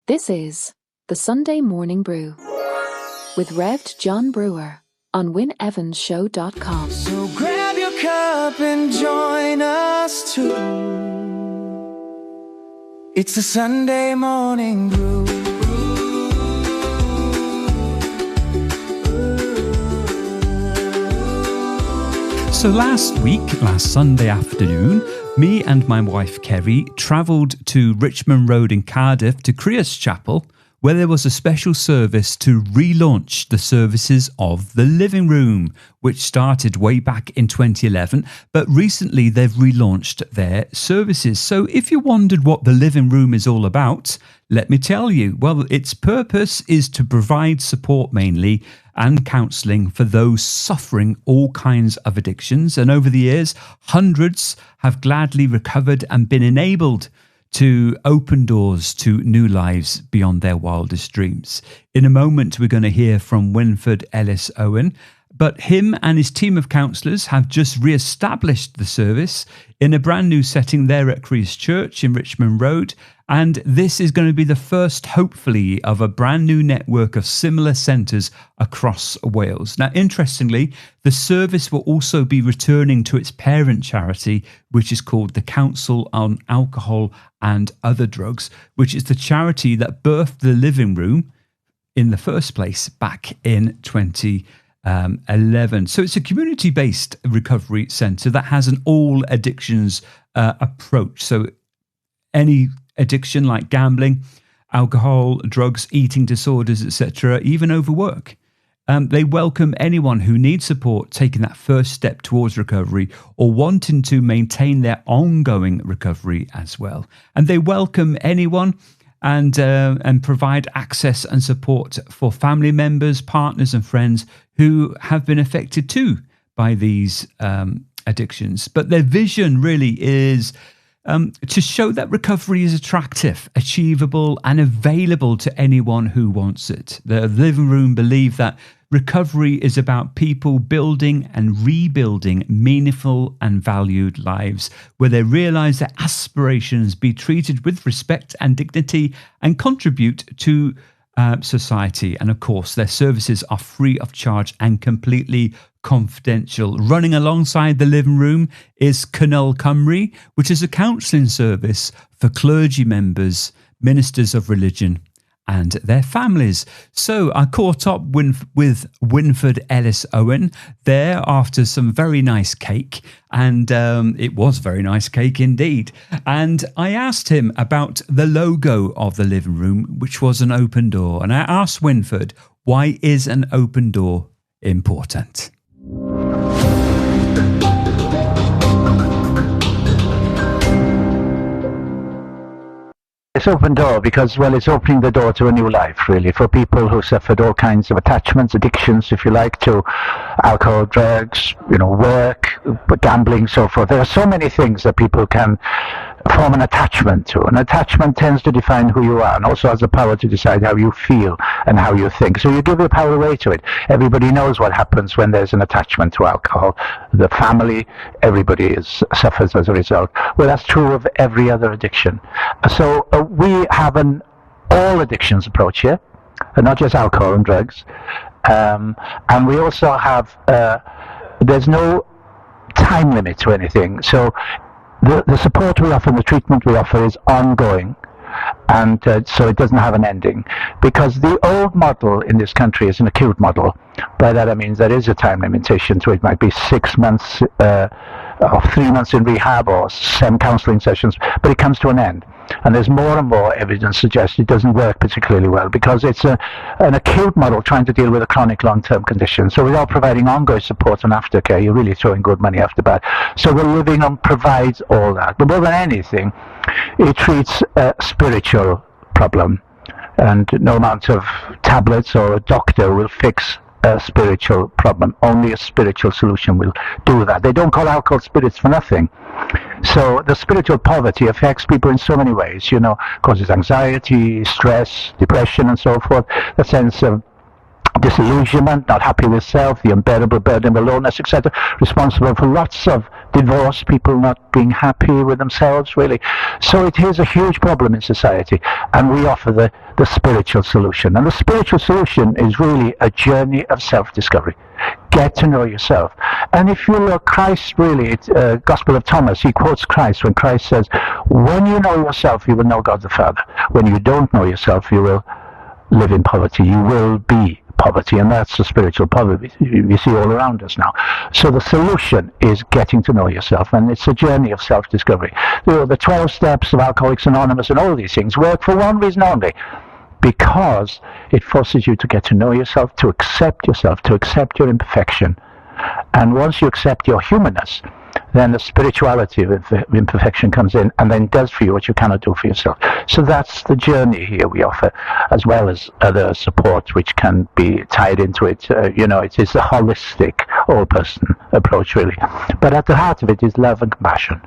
This is the Sunday Morning Brew with Revd John Brewer on WinEvansShow.com. So grab your cup and join us too. It's the Sunday Morning Brew. So last Sunday afternoon, me and my wife Kerry travelled to Richmond Road in Cardiff to Creus Chapel, where there was a special service to relaunch the services of the living room, which started way back in 2011, but recently they've relaunched their services. So if you wondered what the living room is all about, let me tell you. Well, its purpose is to provide support mainly and counselling for those suffering all kinds of addictions. And over the years, hundreds have gladly recovered and been enabled to open doors to new lives beyond their wildest dreams. In a moment, we're going to hear from Wynford Ellis Owen, but him and his team of counsellors have just re-established the service in a brand new setting there at Creus Church in Richmond Road. And this is going to be the first, hopefully, of a brand new network of similar centres across Wales. Now, interestingly, the service will also be returning to its parent charity, which is called the Council on Alcohol and Other Drugs, which is the charity that birthed the living room in the first place back in 2011. So it's a community-based recovery centre that has an all addictions approach. So any addiction like gambling, alcohol, drugs, eating disorders, etc., even overwork. They welcome anyone who needs support taking that first step towards recovery or wanting to maintain their ongoing recovery as well. And they welcome anyone and provide access and support for family members, partners and friends who have been affected too by these addictions. But their vision really is to show that recovery is attractive, achievable and available to anyone who wants it. The living room believe that recovery is about people building and rebuilding meaningful and valued lives where they realise their aspirations be treated with respect and dignity and contribute to society. And of course, their services are free of charge and completely confidential. Running alongside the living room is Cynul Cymru, which is a counselling service for clergy members, ministers of religion and their families. So I caught up with Wynford Ellis Owen there after some very nice cake, and it was very nice cake indeed. And I asked him about the logo of the living room, which was an open door. And I asked Wynford, why is an open door important? It's open door because, well, it's opening the door to a new life, really, for people who suffered all kinds of attachments, addictions, if you like, to alcohol, drugs, work, gambling, so forth. There are so many things that people can form an attachment to. An attachment tends to define who you are and also has the power to decide how you feel and how you think. So you give your power away to it. Everybody knows what happens when there's an attachment to alcohol. The family, everybody suffers as a result. Well, that's true of every other addiction. So we have an all addictions approach here, and not just alcohol and drugs. And we also have, there's no time limit to anything. So the support we offer and the treatment we offer is ongoing, and so it doesn't have an ending, because the old model in this country is an acute model. By that I mean there is a time limitation, so it might be 6 months or 3 months in rehab or some counselling sessions, but it comes to an end. And there's more and more evidence suggests it doesn't work particularly well because it's an acute model trying to deal with a chronic long-term condition. So without providing ongoing support and aftercare, you're really throwing good money after bad. So the living room provides all that. But more than anything, it treats a spiritual problem. And no amount of tablets or a doctor will fix a spiritual problem. Only a spiritual solution will do that. They don't call alcohol spirits for nothing. So the spiritual poverty affects people in so many ways, causes anxiety, stress, depression and so forth, a sense of disillusionment, not happy with self, the unbearable burden of aloneness, etc. Responsible for lots of divorce, people not being happy with themselves, really. So it is a huge problem in society, and we offer the spiritual solution. And the spiritual solution is really a journey of self-discovery. Get to know yourself. And if you look, Christ really, Gospel of Thomas, he quotes Christ when Christ says, when you know yourself, you will know God the Father. When you don't know yourself, you will live in poverty. You will be poverty, and that's the spiritual poverty we see all around us now. So the solution is getting to know yourself, and it's a journey of self-discovery. The 12 steps of Alcoholics Anonymous and all these things work for one reason only, because it forces you to get to know yourself, to accept your imperfection. And once you accept your humanness, then the spirituality of imperfection comes in and then does for you what you cannot do for yourself. So that's the journey here we offer, as well as other support which can be tied into it. It is a holistic, all-person approach, really. But at the heart of it is love and compassion.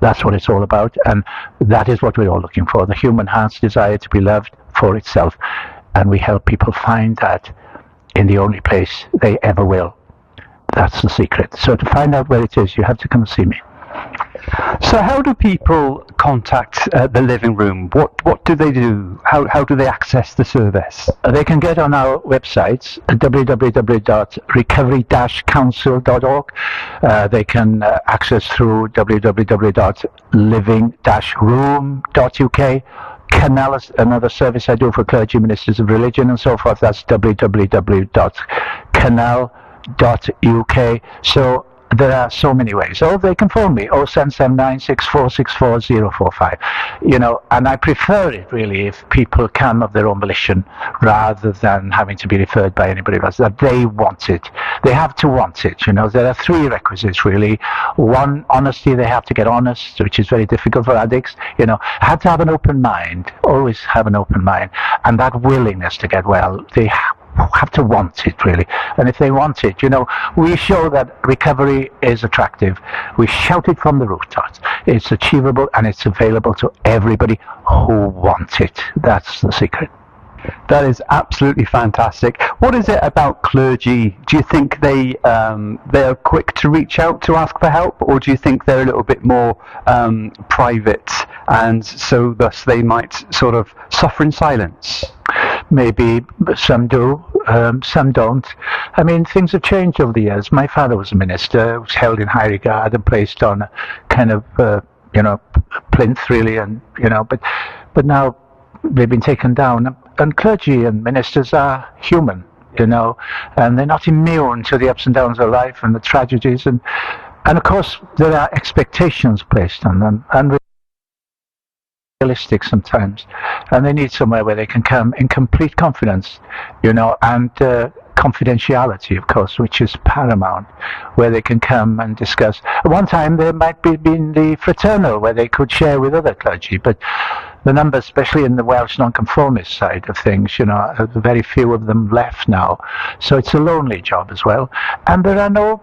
That's what it's all about, and that is what we're all looking for, the human heart's desire to be loved for itself. And we help people find that in the only place they ever will. That's the secret. So to find out where it is, you have to come and see me. So how do people contact the living room? What do they do? How do they access the service? They can get on our website, www.recovery-council.org. They can access through www.living-room.uk. Canal is another service I do for clergy, ministers of religion and so forth. That's www.canal.uk. So there are so many ways. Or they can phone me, 0779 6464 045. And I prefer it really if people come of their own volition rather than having to be referred by anybody else, that they want it. They have to want it. There are three requisites really. One, honesty. They have to get honest, which is very difficult for addicts. Have to have an open mind, always have an open mind, and that willingness to get well. They have to want it, really. And if they want it, we show that recovery is attractive. We shout it from the rooftops. It's achievable and it's available to everybody who wants it. That's the secret. That is absolutely fantastic. What is it about clergy? Do you think they're quick to reach out to ask for help, or do you think they're a little bit more private, and so thus they might sort of suffer in silence? Maybe some do, some don't. I mean, things have changed over the years. My father was a minister, was held in high regard and placed on a kind of, plinth, really, and but now they've been taken down. And clergy and ministers are human, and they're not immune to the ups and downs of life and the tragedies, and of course there are expectations placed on them, and realistic sometimes, and they need somewhere where they can come in complete confidence, and confidentiality, of course, which is paramount, where they can come and discuss. At one time there might be been the fraternal, where they could share with other clergy, but the numbers, especially in the Welsh nonconformist side of things, very few of them left now. So it's a lonely job as well. And there are no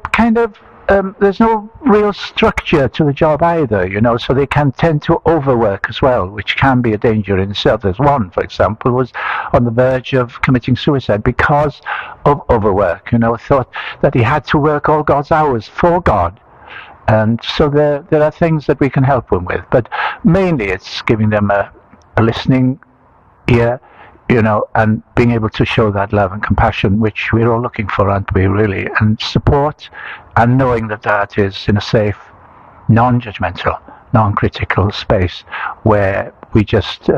there's no real structure to the job either, so they can tend to overwork as well, which can be a danger in itself. There's one, for example, was on the verge of committing suicide because of overwork, thought that he had to work all God's hours for God. And so there are things that we can help them with, but mainly it's giving them a listening ear, and being able to show that love and compassion, which we're all looking for, aren't we, really, and support, and knowing that is in a safe, non-judgmental, non-critical space where we just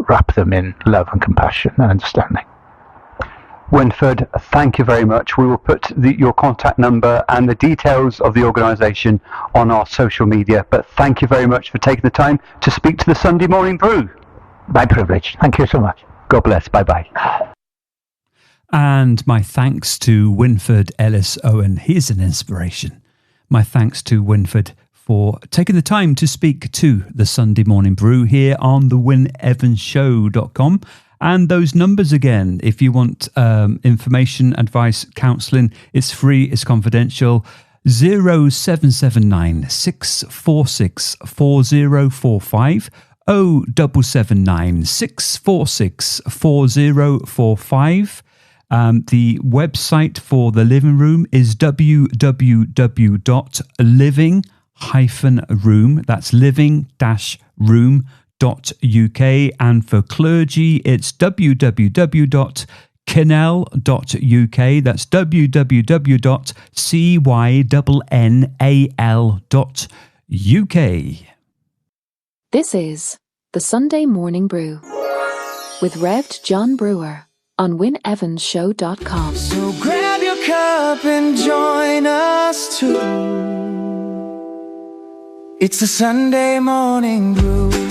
wrap them in love and compassion and understanding. Wynford, thank you very much. We will put your contact number and the details of the organisation on our social media, but thank you very much for taking the time to speak to the Sunday Morning Brew. My privilege. Thank you so much. God bless. Bye-bye. And my thanks to Wynford Ellis Owen. He's an inspiration. My thanks to Wynford for taking the time to speak to the Sunday Morning Brew here on the WynEvansShow.com. And those numbers again, if you want information, advice, counselling, it's free, it's confidential. 0779 646 4045, 0779 646 4045. The website for the living room is www.living-room. That's living-room.uk. And for clergy, it's www.cynel.uk. That's www.cynel.uk. This is the Sunday Morning Brew with Revd John Brewer on WynEvansShow.com. So grab your cup and join us too. It's the Sunday Morning Brew.